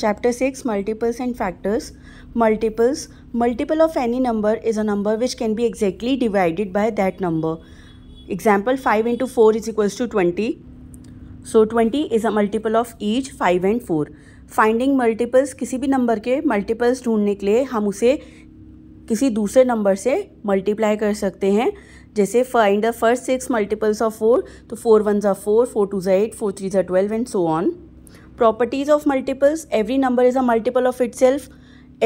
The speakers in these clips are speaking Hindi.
Chapter 6 Multiples and Factors. Multiples. Multiple of any number is a number which can be exactly divided by that number. Example 5 into 4 is equals to 20. So 20 is a multiple of each 5 and 4. Finding multiples, किसी भी नंबर के मल्टीपल्स ढूंढने के लिए हम उसे किसी दूसरे नंबर से मल्टीप्लाई कर सकते हैं. जैसे find the first 6 multiples of 4, तो 4 1 are 4, 4 2 are 8, 4 3 are 12 and so on. Properties of multiples. Every number is a multiple of itself.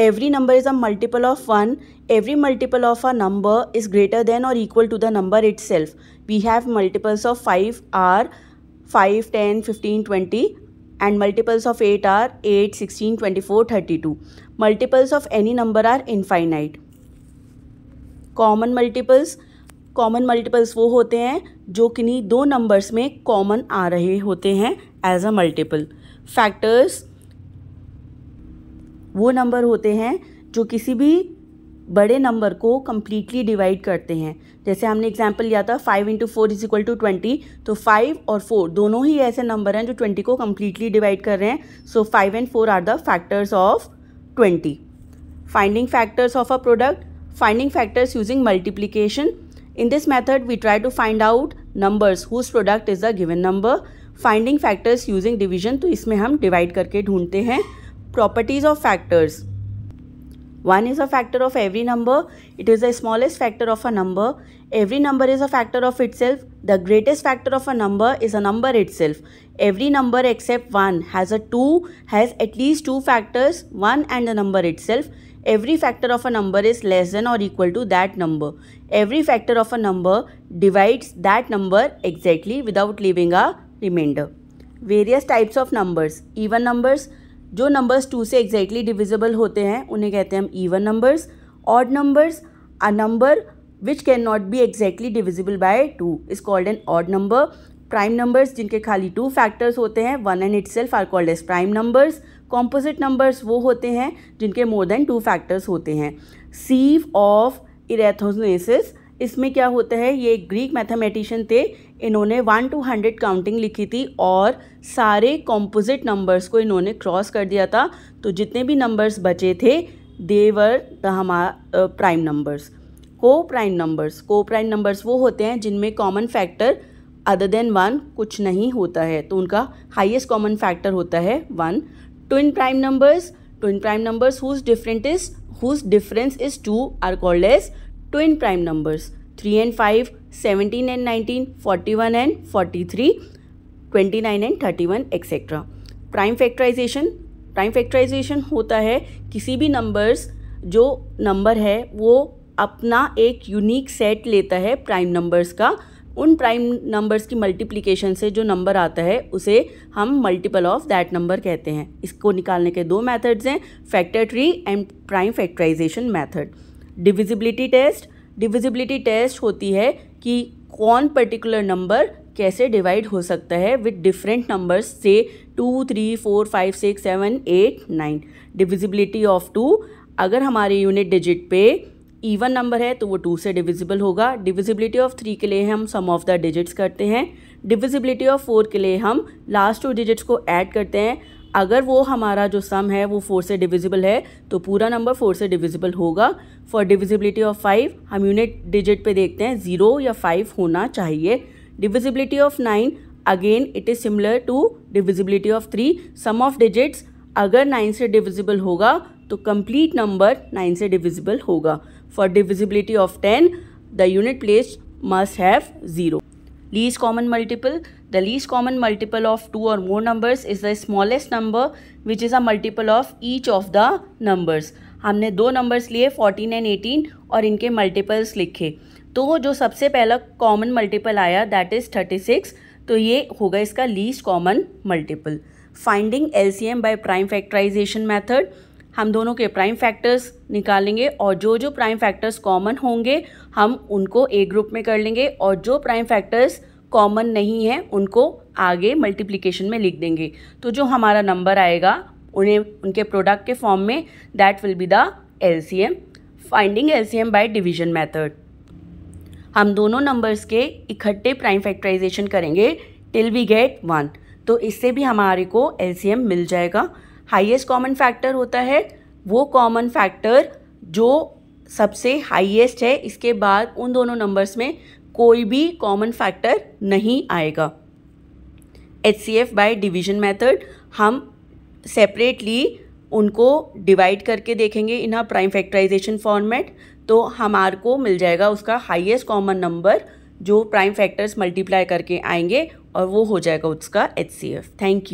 Every number is a multiple of 1. Every multiple of a number is greater than or equal to the number itself. We have multiples of 5 are 5, 10, 15, 20 and multiples of 8 are 8, 16, 24, 32. Multiples of any number are infinite. Common multiples. Common multiples वो होते हैं जो किन्हीं दो नंबर्स में कॉमन आ रहे होते हैं एज अ मल्टीपल. फैक्टर्स वो नंबर होते हैं जो किसी भी बड़े नंबर को कम्प्लीटली डिवाइड करते हैं. जैसे हमने एग्जांपल लिया था 5 इंटू 4 इज इक्वल टू 20. तो 5 और 4 दोनों ही ऐसे नंबर हैं जो 20 को कम्प्लीटली डिवाइड कर रहे हैं. So 5 and 4 are the factors of 20. Finding factors of a product. Finding factors using multiplication. In this method, we try to find out numbers whose product is the given number. Finding factors using division, तो इसमें हम divide करके ढूंढते हैं. Properties of factors. 1 is a factor of every number. It is the smallest factor of a number. Every number is a factor of itself. The greatest factor of a number is a number itself. Every number except 1 has at least 2 factors, 1 and the number itself. Every factor of a number is less than or equal to that number. Every factor of a number divides that number exactly without leaving a remainder. Various types of numbers. Even numbers. जो numbers 2 से exactly divisible होते हैं उन्हें कहते हैं हम even numbers. Odd numbers. A number which cannot be exactly divisible by 2 is called an odd number. Prime numbers जिनके खाली 2 factors होते हैं 1 and itself are called as prime numbers. Composite numbers वो होते हैं जिनके मोर देन 2 फैक्टर्स होते हैं. सीव ऑफ इरेथोनेसिस. इसमें क्या होता है, ये एक ग्रीक मैथमेटिशियन थे. इन्होंने 1 to 100 काउंटिंग लिखी थी और सारे कॉम्पोजिट नंबर्स को इन्होंने क्रॉस कर दिया था. तो जितने भी नंबर्स बचे थे दे वर द प्राइम नंबर्स. को प्राइम नंबर्स वो होते हैं जिनमें कॉमन फैक्टर अदर देन 1 कुछ नहीं होता है, तो उनका हाईएस्ट कॉमन फैक्टर होता है 1. Twin prime numbers whose difference is 2 are called as twin prime numbers. 3 and 5, 17 and 19, 41 and 43, 29 and 31 etc. Prime factorization होता है किसी भी नंबर्स जो नंबर है वो अपना एक यूनिक सेट लेता है प्राइम नंबर्स का. उन प्राइम नंबर्स की मल्टीप्लिकेशन से जो नंबर आता है उसे हम मल्टीपल ऑफ दैट नंबर कहते हैं. इसको निकालने के 2 मेथड्स हैं, factor tree and prime factorization method. Divisibility test होती है कि कौन पर्टिकुलर नंबर कैसे डिवाइड हो सकता है विद डिफरेंट नंबर्स से 2 3 4 5 6 7 8 9. Divisibility of 2. अगर हमारे यूनिट डिजिट पे इवन नंबर है तो वो 2 से डिविजिबल होगा. डिविजिबिलिटी ऑफ 3 के लिए हम सम ऑफ द डिजिट्स करते हैं. डिविजिबिलिटी ऑफ 4 के लिए हम लास्ट 2 डिजिट्स को ऐड करते हैं. अगर वो हमारा जो सम है वो 4 से डिविजिबल है तो पूरा नंबर 4 से डिविजिबल होगा. फॉर डिविजिबिलिटी ऑफ 5 हम यूनिट डिजिट पे देखते हैं 0 या 5 होना चाहिए. Divisibility of 9 again it is similar to divisibility of 3. Sum of digits अगर 9 से डिविजिबल होगा तो कंप्लीट नंबर 9 से डिविजिबल होगा. For divisibility of 10, the unit place must have 0. Least common multiple. The least common multiple of 2 or more numbers is the smallest number which is a multiple of each of the numbers. हमने 2 नंबर्स लिए 14 and 18 और इनके मल्टीपल्स लिखे. तो जो सबसे पहला कॉमन मल्टीपल आया दैट इज़ 36. तो ये होगा इसका least common multiple. Finding LCM by prime factorization method. हम दोनों के प्राइम फैक्टर्स निकालेंगे और जो प्राइम फैक्टर्स कॉमन होंगे हम उनको ए ग्रुप में कर लेंगे और जो प्राइम फैक्टर्स कॉमन नहीं हैं उनको आगे मल्टीप्लिकेशन में लिख देंगे. तो जो हमारा नंबर आएगा उन्हें उनके प्रोडक्ट के फॉर्म में that will be the LCM. Finding LCM by division method. हम दोनों नंबर्स के इकट्ठे प्राइम फैक्टराइजेशन करेंगे टिल वी गेट 1. तो इससे भी हमारे को LCM मिल जाएगा. हाईएस्ट कॉमन फैक्टर होता है वो कॉमन फैक्टर जो सबसे हाईएस्ट है, इसके बाद उन दोनों नंबर्स में कोई भी कॉमन फैक्टर नहीं आएगा। HCF बाय डिवीजन मेथड हम सेपरेटली उनको डिवाइड करके देखेंगे इन अ प्राइम फैक्टराइजेशन फॉर्मेट, तो हमारे को मिल जाएगा उसका हाईएस्ट कॉमन नंबर जो प्राइम फैक्टर्स मल्टीप्लाई करके आएंगे और वो हो जाएगा उसका HCF। Thank you.